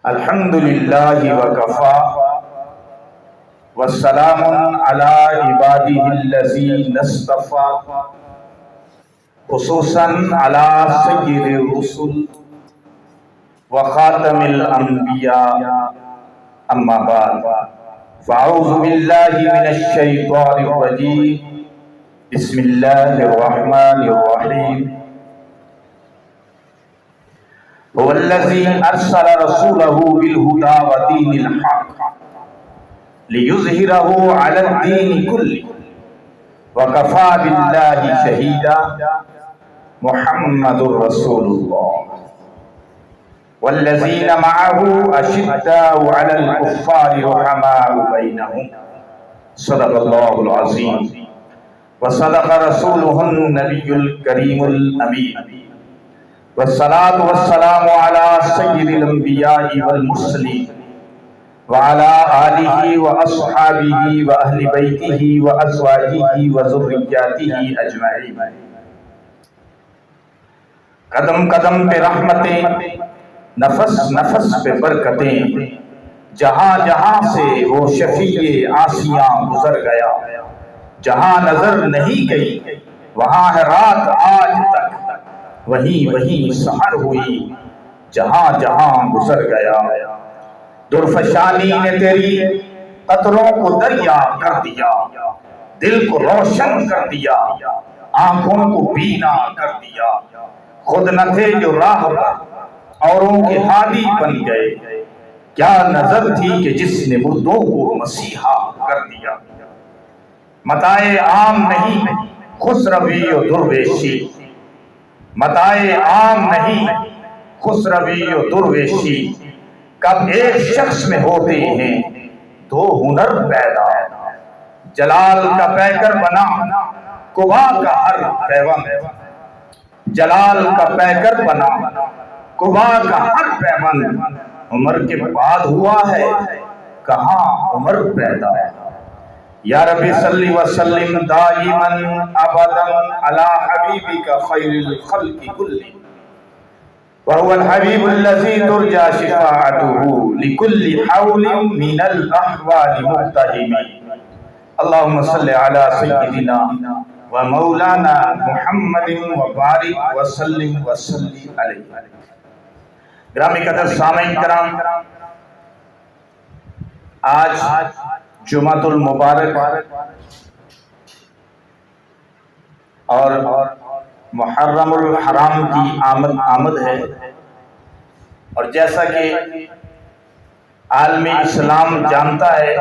الحمد للہ وکفا والسلام علی عبادہ الذین اصطفیٰ خصوصاً علی سید الرسل وخاتم الانبیاء اما بعد فاعوذ باللہ من الشیطان الرجیم بسم اللہ الرحمن الرحیم هو الذي أرسل رسوله بالهدى ودين الحق ليظهره على الدين كله وكفى بالله شهيدا محمد رسول الله والذين معه أشداء على الكفار رحماء بينهم صدق الله العظيم وصدق رسوله النبي الكريم الأمين والصلاة والسلام على سيد الأنبياء والمرسلين وعلى آله وأصحابه وأهل بيته وأزواجه وذرياته أجمعين قدم قدم پہ رحمتیں، نفس نفس پہ برکتیں، جہاں جہاں سے وہ شفیع آسیاں گزر گیا، جہاں نظر نہیں گئی وہاں ہے رات آج تک، وہیں سحر ہوئی جہاں جہاں گزر گیا۔ درفشانی نے تیری قطروں کو دریا کر دیا، دل کو روشن کر دیا، آنکھوں کو بینا کر دیا، خود نہ تھے جو راہ پر اوروں کے ہادی بن گئے، کیا نظر تھی کہ جس نے مردوں کو مسیحا کر دیا۔ متاع عام نہیں خسروی و درویشی، متاع عام نہیں خسروی و درویشی، کب ایک شخص میں ہوتے ہیں دو ہنر پیدا، جلال کا پیکر بنا قبا کا ہر پیوند، جلال کا پیکر بنا قبا کا ہر پیوند، عمر کے بعد ہوا ہے کہاں عمر پیدا۔ یا ربی صلی وسلم دائما ابدا علی حبیبک خیر الخلق کلہم وهو الحبیب الذی ترجى شفاعته لكل حول من الاحوال مقتحم۔ اللهم صل على سیدنا ومولانا محمد وبارک وسلم وسلم علیہ۔ گرامی قدر سامعین کرام، آج جمعۃ المبارک اور محرم الحرام کی آمد ہے، اور جیسا کہ عالم اسلام جانتا ہے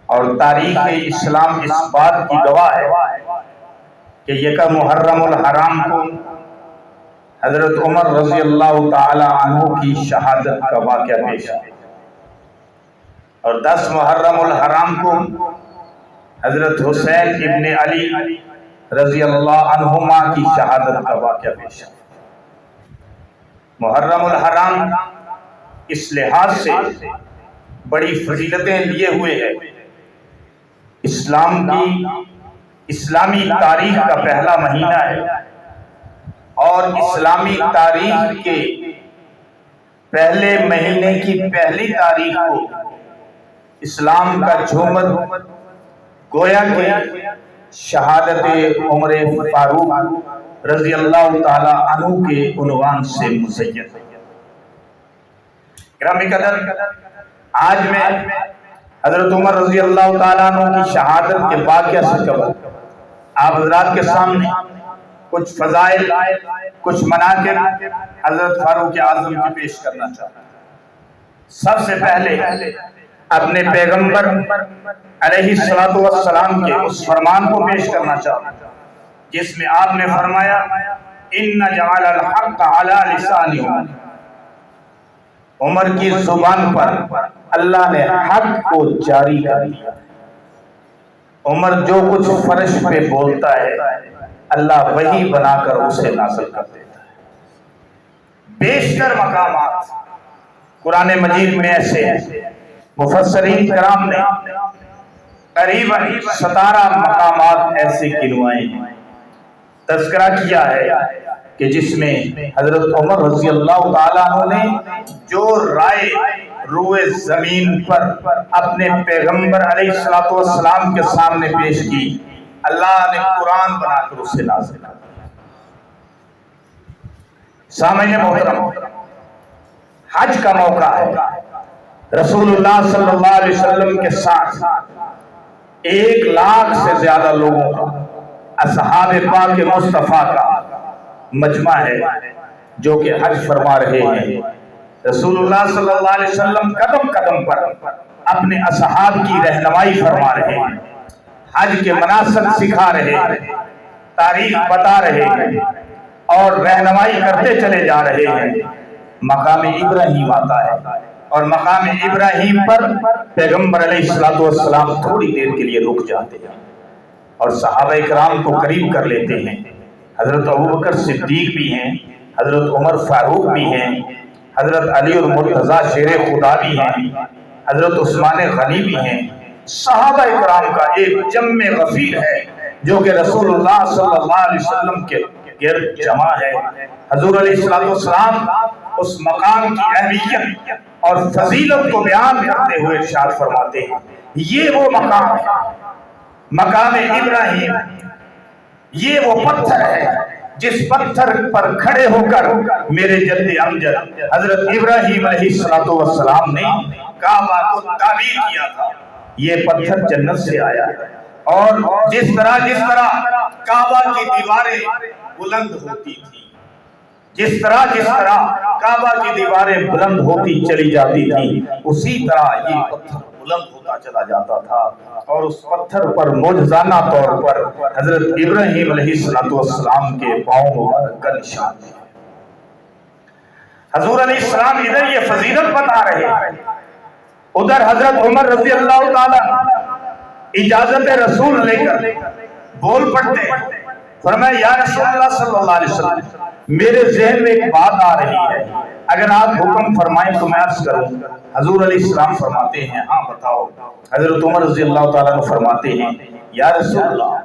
اور تاریخ اسلام اس بات کی گواہ ہے کہ یکم محرم الحرام کو حضرت عمر رضی اللہ تعالی عنہ کی شہادت کا واقعہ پیش ہے، اور 10 محرم الحرام کو حضرت حسین ابن علی رضی اللہ عنہما کی شہادت کا واقعہ پیش ہے۔ محرم الحرام اس لحاظ سے بڑی فضیلتیں لیے ہوئے ہے، اسلامی تاریخ کا پہلا مہینہ ہے، اور اسلامی تاریخ کے پہلے مہینے کی پہلی تاریخ کو اسلام کا جھومر گویا کہ شہادت عمر فاروق رضی اللہ تعالی عنہ کے عنوان سے مزین ہے۔ گرامی قدر، آج میں حضرت عمر رضی اللہ تعالی عنہ کی شہادت کے واقعہ سے قبل آپ حضرات کے سامنے کچھ فضائل، کچھ مناقب حضرت فاروق اعظم کی پیش کرنا چاہتا ہوں۔ سب سے پہلے اپنے پیغمبر علیہ السلام کے اس فرمان کو پیش کرنا چاہتا ہوں جس میں آپ نے فرمایا ان جعل الحق علی لسان عمر، عمر کی زبان پر اللہ نے حق کو جاری کر دیا۔ عمر جو کچھ فرش پہ بولتا ہے اللہ وہی بنا کر اسے نازل کر دیتا ہے۔ بیشتر مقامات قرآن مجید میں ایسے ہیں، مفسرین کرام نے قریباً 17 مقامات ایسے گنوائے ہیں، تذکرہ کیا ہے کہ جس میں حضرت عمر رضی اللہ تعالیٰ عنہ نے جو رائے روئے زمین پر اپنے پیغمبر علیہ السلام کے سامنے پیش کی، اللہ نے قرآن بنا کر اسے نازل کیا۔ سامعین محترم، حج کا موقع ہے، رسول اللہ صلی اللہ علیہ وسلم کے ساتھ 1,00,000 سے زیادہ لوگوں کا، اصحاب پاک مصطفیٰ کا مجمع ہے جو کہ حج فرما رہے ہیں۔ رسول اللہ صلی اللہ علیہ وسلم قدم قدم پر اپنے اصحاب کی رہنمائی فرما رہے ہیں، حج کے مناسک سکھا رہے ہیں، تاریخ بتا رہے ہیں اور رہنمائی کرتے چلے جا رہے ہیں۔ مقام ابراہیم آتا ہے اور مقام ابراہیم پر پیغمبر علیہ السلام تھوڑی دیر کے لیے رک جاتے ہیں اور صحابہ اکرام کو قریب کر لیتے ہیں۔ حضرت ابوبکر صدیق بھی ہیں، حضرت عمر فاروق بھی ہیں، حضرت علی المرتضیٰ شیر خدا بھی ہیں، حضرت عثمان غنی بھی ہیں۔ صحابہ اکرام کا ایک جمع غفیر ہے جو کہ رسول اللہ صلی اللہ علیہ وسلم کے گرد جمع ہے۔ حضور علیہ السلام اس مقام کی اہمیت اور فضیلت کو بیان کرتے ہوئے ارشاد فرماتے ہیں، یہ وہ مقام ہے، مقام ابراہیم، یہ وہ پتھر ہے جس پتھر پر کھڑے ہو کر میرے جد امجد حضرت ابراہیم علیہ السلام نے کعبہ کو تعمیر کیا تھا۔ یہ پتھر جنت سے آیا ہے اور جس طرح کعبہ کی دیواریں بلند ہوتی تھی، جس طرح کعبہ کی دیواریں بلند ہوتی چلی جاتی تھی، اسی طرح یہ پتھر بلند ہوتا چلا جاتا تھا اور اس پتھر پر معجزانہ طور پر حضرت ابراہیم علیہ السلام کے پاؤں مبارک کا نشان ہے۔ حضور علیہ السلام ادھر یہ فضیلت بتا رہے ہیں، ادھر حضرت عمر رضی اللہ تعالی اجازت رسول لے کر بول پڑتے ہیں، فرمایا یا رسول اللہ صلی اللہ علیہ وسلم، میرے ذہن میں ایک بات آ رہی ہے، اگر آپ حکم فرمائیں تو میں عرض کروں۔ حضور علیہ السلام فرماتے ہیں ہاں بتاؤ۔ حضرت عمر رضی اللہ تعالیٰ عنہ فرماتے ہیں یا رسول اللہ،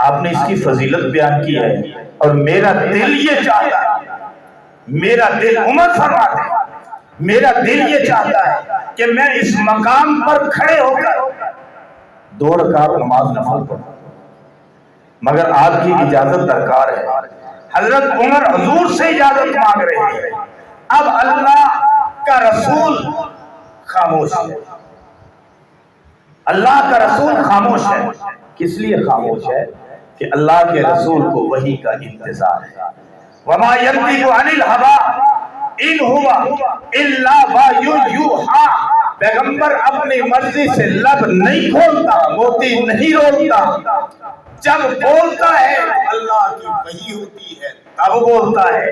آپ نے اس کی فضیلت بیان کی ہے اور میرا دل یہ چاہتا ہے، میرا دل، عمر فرماتے ہیں، میرا دل یہ چاہتا ہے کہ میں اس مقام پر کھڑے ہو کر 2 رکعت نماز نفل پڑھوں، مگر آپ کی اجازت درکار ہے۔ حضرت عمر حضور سے اجازت مانگ رہے ہیں۔ اب اللہ کا رسول خاموش ہے، اللہ کا رسول خاموش ہے۔ کس لیے خاموش ہے؟ کہ اللہ کے رسول کو وحی کا انتظار ہے۔ وَمَا يَنطِقُ عَنِ الْهَوَىٰ إِنْ هُوَ إِلَّا وَحْيٌ يُوحَىٰ، پیغمبر اپنی مرضی سے لب نہیں کھولتا، موتی نہیں رولتا، جب بولتا ہے اللہ کی وحی ہوتی ہے تب بولتا ہے۔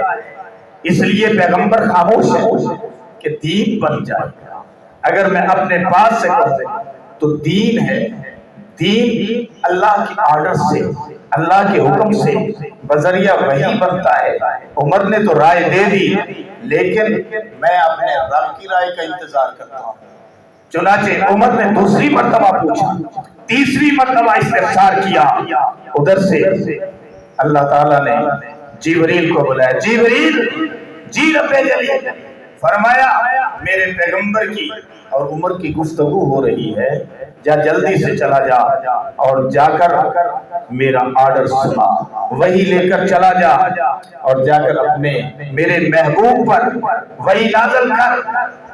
اس لیے پیغمبر خاموش ہے کہ دین بن جائے۔ اگر میں اپنے پاس سے کہوں تو دین ہے، دین اللہ کی آرڈر سے، اللہ کے حکم سے بذریعہ وحی بنتا ہے۔ عمر نے تو رائے دے دی، لیکن میں اپنے رب کی رائے کا انتظار کرتا ہوں۔ چنانچہ عمر نے دوسری مرتبہ پوچھا، تیسری مرتبہ استفسار کیا، ادھر سے اللہ تعالیٰ نے جبریل کو بلایا، جبریل جی رب جلیل، فرمایا میرے پیغمبر کی اور عمر کی گفتگو ہو رہی ہے، جا جلدی سے چلا جا اور جا کر میرا آرڈر سنا، وہی لے کر چلا جا اور جا کر اپنے میرے محبوب پر وہی نازل کر،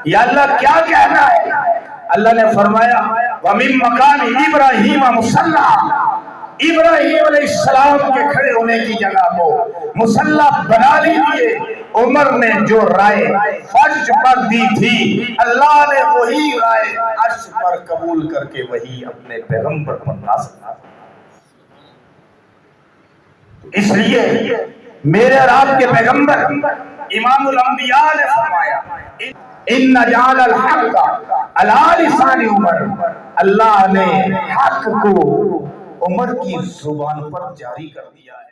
یا اللہ کیا کہنا ہے؟ اللہ نے فرمایا وَمِن مَّقَامِ إِبْرَاهِيمَ مُصَلَّى، ابراہیم علیہ السلام کے کھڑے ہونے کی جگہ کو مصلی بنا لیجئے۔ عمر نے جو رائے فرش پر دی تھی، اللہ نے وہی رائے عرش پر قبول کر کے وہی اپنے پیغمبر پر نازل کیا۔ اس لیے میرے اور آپ کے پیغمبر امام الانبیاء نے فرمایا ان جعل الحق علی لسان عمر، اللہ نے حق کو عمر کی زبان پر جاری کر دیا ہے۔